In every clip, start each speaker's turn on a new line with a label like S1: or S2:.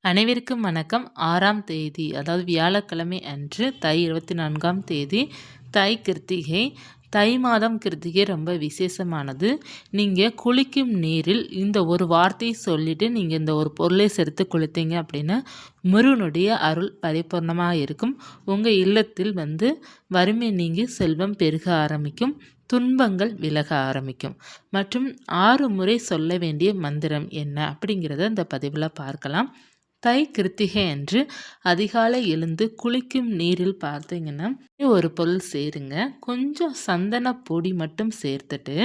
S1: அனைவருக்கும் வணக்கம். 6ஆம் தேதி அதாவது வியாழக்கிழமை அன்று தை 24ஆம் தேதி தை கிருத்திகை. தை மாதம் கிருத்திகை ரொம்ப விசேஷமானது. நீங்கள் குளிக்கும் நீரில் இந்த ஒரு வார்த்தையை சொல்லிவிட்டு நீங்கள் இந்த ஒரு பொருளை சேர்த்து குளித்தீங்க அப்படின்னா முருகனுடைய அருள் பரிபூர்ணமாக இருக்கும். உங்கள் இல்லத்தில் வறுமை நீங்கி செல்வம் பெருக ஆரம்பிக்கும், துன்பங்கள் விலக ஆரம்பிக்கும். மற்றும் 6 முறை சொல்ல வேண்டிய மந்திரம் என்ன அப்படிங்கிறத இந்த பதிவில் பார்க்கலாம். தை கிருத்திகை அன்று அதிகாலை எழுந்து குளிக்கும் நீரில் பார்த்தீங்கன்னா ஒரு பொருள் சேருங்க. கொஞ்சம் சந்தன பொடி மட்டும் சேர்த்துட்டு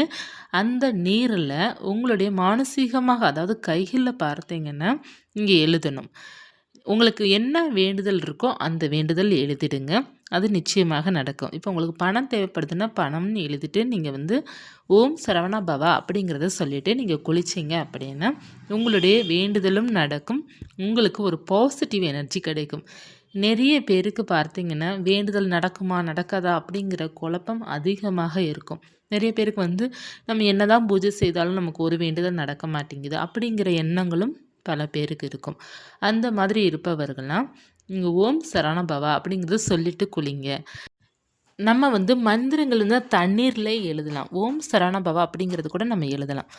S1: அந்த நீரில் உங்களுடைய மானசீகமாக அதாவது கைகளில் பார்த்தீங்கன்னா இங்கே எழுதணும். உங்களுக்கு என்ன வேண்டுதல் இருக்கோ அந்த வேண்டுதல் எழுதிடுங்க. அது நிச்சயமாக நடக்கும். இப்போ உங்களுக்கு பணம் தேவைப்படுதுன்னா பணம்னு எழுதிட்டு நீங்கள் ஓம் சரவணா பவா அப்படிங்கிறத சொல்லிவிட்டு நீங்கள் குளிச்சிங்க அப்படின்னா உங்களுடைய வேண்டுதலும் நடக்கும். உங்களுக்கு ஒரு பாசிட்டிவ் எனர்ஜி கிடைக்கும். நிறைய பேருக்கு பார்த்தீங்கன்னா வேண்டுதல் நடக்குமா நடக்காதா அப்படிங்கிற குழப்பம் அதிகமாக இருக்கும். நிறைய பேருக்கு நம்ம என்னதான் பூஜை செய்தாலும் நமக்கு ஒரு வேண்டுதல் நடக்க மாட்டேங்குது அப்படிங்கிற எண்ணங்களும் பல பேருக்கு இருக்கும். அந்த மாதிரி இருப்பவர்கள்லாம் இங்கே ஓம் சரவணபவா அப்படிங்கிறத சொல்லிட்டு குளிங்க. நம்ம மந்திரங்கள் தண்ணீரில் எழுதலாம். ஓம் சரவணபவா அப்படிங்கிறது கூட நம்ம எழுதலாம்.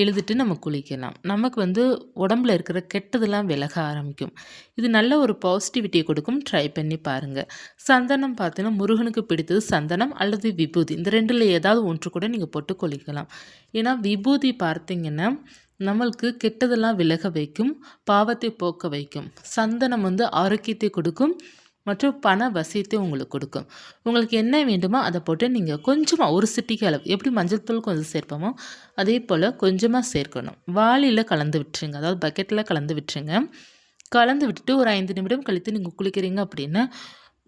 S1: எழுதிட்டு நம்ம குளிக்கலாம். நமக்கு உடம்புல இருக்கிற கெட்டதெல்லாம் விலக ஆரம்பிக்கும். இது நல்ல ஒரு பாசிட்டிவிட்டியை கொடுக்கும். ட்ரை பண்ணி பாருங்கள். சந்தனம் பார்த்தீங்கன்னா முருகனுக்கு பிடித்தது சந்தனம் அல்லது விபூதி. இந்த ரெண்டில் ஏதாவது ஒன்று கூட நீங்கள் போட்டு குளிக்கலாம். ஏன்னா விபூதி பார்த்தீங்கன்னா நம்மளுக்கு கெட்டதெல்லாம் விலக வைக்கும், பாவத்தை போக்க வைக்கும். சந்தனம் ஆரோக்கியத்தை கொடுக்கும் மற்றும் பண வசியத்தை உங்களுக்கு கொடுக்கும். உங்களுக்கு என்ன வேண்டுமோ அதை போட்டு நீங்கள் கொஞ்சமாக ஒரு சிட்டிக்கு அளவு எப்படி மஞ்சள் தூள் கொஞ்சம் சேர்ப்போமோ அதே போல் கொஞ்சமாக சேர்க்கணும். வாளியில் கலந்து விட்டுருங்க, அதாவது பக்கெட்டில் கலந்து விட்டுருங்க. கலந்து விட்டுட்டு ஒரு 5 நிமிடம் கழித்து நீங்கள் குளிக்கிறீங்க அப்படின்னா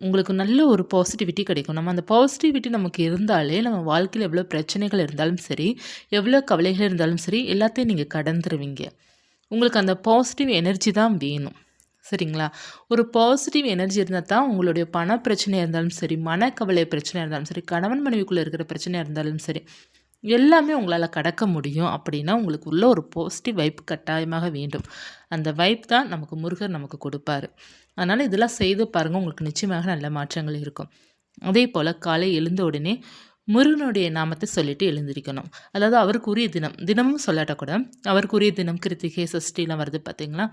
S1: உங்களுக்கு நல்ல ஒரு பாசிட்டிவிட்டி கிடைக்கும். நம்ம அந்த பாசிட்டிவிட்டி நமக்கு இருந்தாலே நம்ம வாழ்க்கையில் எவ்வளோ பிரச்சனைகள் இருந்தாலும் சரி, எவ்வளோ கவலைகள் இருந்தாலும் சரி, எல்லாத்தையும் நீங்கள் கடந்துருவீங்க. உங்களுக்கு அந்த பாசிட்டிவ் எனர்ஜி தான் வேணும். சரிங்களா? ஒரு பாசிட்டிவ் எனர்ஜி இருந்தால் தான் உங்களுடைய பண பிரச்சனையாக இருந்தாலும் சரி, மனக்கவலை பிரச்சனையாக இருந்தாலும் சரி, கணவன் மனைவிக்குள்ளே இருக்கிற பிரச்சனையாக இருந்தாலும் சரி, எல்லாமே உங்களால் கடக்க முடியும். அப்படின்னா உங்களுக்கு உள்ள ஒரு பாசிட்டிவ் வைப் கட்டாயமாக வேண்டும். அந்த வைப் தான் நமக்கு முருகர் நமக்கு கொடுப்பாரு. அதனால் இதெல்லாம் செய்து பாருங்கள். உங்களுக்கு நிச்சயமாக நல்ல மாற்றங்கள் இருக்கும். அதே போல் காலை எழுந்த உடனே முருகனுடைய நாமத்தை சொல்லிட்டு எழுந்திருக்கணும். அதாவது அவருக்குரிய தினமும் சொல்லாட்டக்கூட அவருக்குரிய தினம் கிருத்திகை சஷ்டிலாம் வருது பார்த்தீங்களா,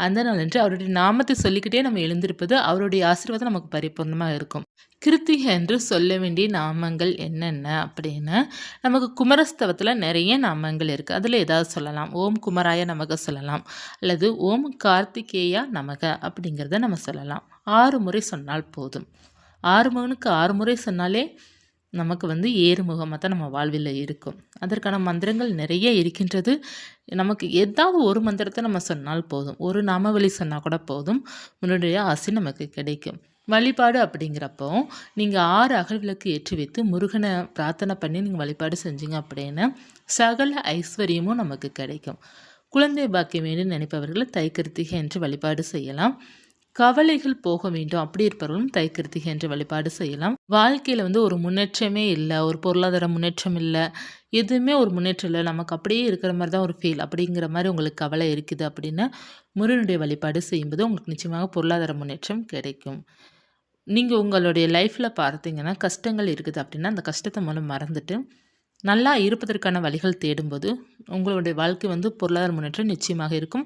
S1: அந்த நாள் என்று அவருடைய நாமத்தை சொல்லிக்கிட்டே நம்ம எழுந்திருப்பது அவருடைய ஆசீர்வாதம் நமக்கு பரிபூர்ணமாக இருக்கும். கிருத்திகை என்று சொல்ல வேண்டிய நாமங்கள் என்னென்ன அப்படின்னா நமக்கு குமரஸ்தவத்தில் நிறைய நாமங்கள் இருக்குது. அதில் ஏதாவது சொல்லலாம். ஓம் குமராய நமக சொல்லலாம், அல்லது ஓம் கார்த்திகேயா நமக அப்படிங்கிறத நம்ம சொல்லலாம். 6 முறை சொன்னால் போதும். 6 மகனுக்கு 6 முறை சொன்னாலே நமக்கு ஏறுமுகமாக தான் நம்ம வாழ்வில் இருக்கும். அதற்கான மந்திரங்கள் நிறைய இருக்கின்றது. நமக்கு ஏதாவது ஒரு மந்திரத்தை நம்ம சொன்னால் போதும், ஒரு நாமவழி சொன்னால் கூட போதும், முன்னுடைய ஆசை நமக்கு கிடைக்கும். வழிபாடு அப்படிங்கிறப்போ நீங்கள் 6 அகல் விளக்கு ஏற்றி வைத்து முருகனை பிரார்த்தனை பண்ணி நீங்கள் வழிபாடு செஞ்சீங்க அப்படின்னா சகல ஐஸ்வர்யமும் நமக்கு கிடைக்கும். குழந்தை பாக்கியம் வேணும்னு நினைப்பவர்கள் தை கிருத்திகை என்று வழிபாடு செய்யலாம். கவலைகள் போக வேண்டும் அப்படி இருப்பவர்களும் தை கிருத்திகை என்று வழிபாடு செய்யலாம். வாழ்க்கையில் ஒரு முன்னேற்றமே இல்லை, ஒரு பொருளாதார முன்னேற்றம் இல்லை, எதுவுமே ஒரு முன்னேற்றம் இல்லை, நமக்கு அப்படியே இருக்கிற மாதிரி தான் ஒரு ஃபீல் அப்படிங்கிற மாதிரி உங்களுக்கு கவலை இருக்குது அப்படின்னா முருகனுடைய வழிபாடு செய்யும்போது உங்களுக்கு நிச்சயமாக பொருளாதார முன்னேற்றம் கிடைக்கும். நீங்கள் உங்களுடைய லைஃப்பில் பார்த்தீங்கன்னா கஷ்டங்கள் இருக்குது அப்படின்னா அந்த கஷ்டத்தை மூலம் மறந்துட்டு நல்லா இருப்பதற்கான வழிகள் தேடும்போது உங்களுடைய வாழ்க்கை பொருளாதார முன்னேற்றம் நிச்சயமாக இருக்கும்.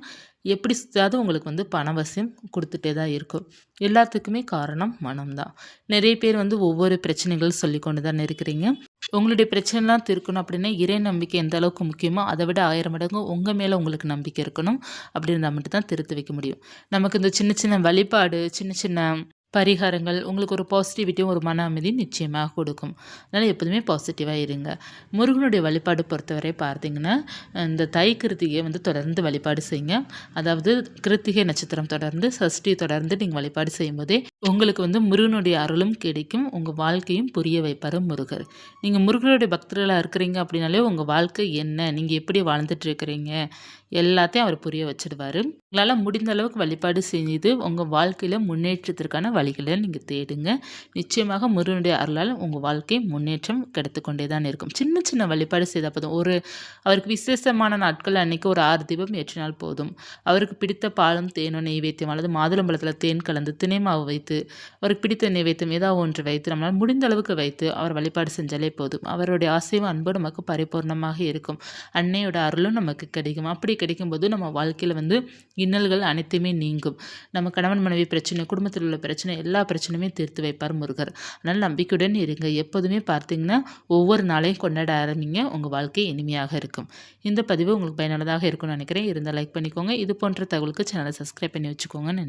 S1: எப்படி செஞ்சாவது உங்களுக்கு பணவசியம் கொடுத்துட்டே தான் இருக்கும். எல்லாத்துக்குமே காரணம் மனம்தான். நிறைய பேர் ஒவ்வொரு பிரச்சனைகள் சொல்லி கொண்டு தான் இருக்கிறீங்க. உங்களுடைய பிரச்சனைலாம் தீர்க்கணும் அப்படின்னா இறை நம்பிக்கை எந்த அளவுக்கு முக்கியமோ அதை விட 1000 மடங்கு உங்கள் மேலே உங்களுக்கு நம்பிக்கை இருக்கணும். அப்படி இருந்தால் மட்டும்தான் திருத்த வைக்க முடியும். நமக்கு இந்த சின்ன சின்ன வழிபாடு, சின்ன சின்ன பரிகாரங்கள் உங்களுக்கு ஒரு பாசிட்டிவிட்டியும் ஒரு மன அமைதியும் நிச்சயமாக கொடுக்கும். அதனால் எப்போதுமே பாசிட்டிவாக இருங்க. முருகனுடைய வழிபாடு பொறுத்தவரை பார்த்தீங்கன்னா இந்த தை கிருத்திகை தொடர்ந்து வழிபாடு செய்யுங்க. அதாவது கிருத்திகை நட்சத்திரம் தொடர்ந்து சஷ்டி தொடர்ந்து நீங்கள் வழிபாடு செய்யும்போதே உங்களுக்கு முருகனுடைய அருளும் கிடைக்கும். உங்கள் வாழ்க்கையும் புரிய வைப்பார் முருகர். நீங்கள் முருகனுடைய பக்தர்களாக இருக்கிறீங்க அப்படின்னாலே உங்கள் வாழ்க்கை என்ன, நீங்கள் எப்படி வாழ்ந்துட்டு இருக்கிறீங்க எல்லாத்தையும் அவர் புரிய வச்சிடுவார். உங்களால் முடிந்த அளவுக்கு வழிபாடு செய்து உங்கள் வாழ்க்கையில் முன்னேற்றத்திற்கான வழிகளை நீங்கள் தேடுங்க. நிச்சயமாக முருகனுடைய அருளால் உங்கள் வாழ்க்கை முன்னேற்றம் கிடைத்து கொண்டே தான் இருக்கும். சின்ன சின்ன வழிபாடு செய்தால் போதும். அவருக்கு விசேஷமான நாட்கள் அன்னைக்கு ஒரு 6 தீபம் ஏற்றினால் போதும். அவருக்கு பிடித்த பாலும் தேனும் நெய்வேத்தியம் அல்லது மாதுளம்பழத்தில் தேன் கலந்து தினை மாவு வைத்து அவருக்கு பிடித்த நெய்வேத்தியம் ஏதாவது ஒன்று வைத்து நம்மளால் முடிந்த அளவுக்கு வைத்து அவர் வழிபாடு செஞ்சாலே போதும். அவருடைய ஆசையும் அன்பும் நமக்கு பரிபூர்ணமாக இருக்கும். அன்னையோட அருளும் நமக்கு கிடைக்கும். அப்படி கிடைக்கும்போது நம்ம வாழ்க்கையில் இன்னல்கள் அனைத்துமே நீங்கும். நம்ம கணவன் மனைவி பிரச்சனை, குடும்பத்தில் உள்ள பிரச்சனை, எல்லா பிரச்சனையுமே தீர்த்து வைப்பார் முருகர். அதனால் நம்பிக்கையுடன் இருங்க. எப்போதுமே பார்த்தீங்கன்னா ஒவ்வொரு நாளையும் கொண்டாட ஆரம்பிங்க. உங்கள் வாழ்க்கை இனிமையாக இருக்கும். இந்த பதிவு உங்களுக்கு பயனுள்ளதாக இருக்கும்னு நினைக்கிறேன். இருந்தால் லைக் பண்ணிக்கோங்க. இது போன்ற தகவலுக்கு சேனலை சப்ஸ்கிரைப் பண்ணி வச்சுக்கோங்க. நன்றி.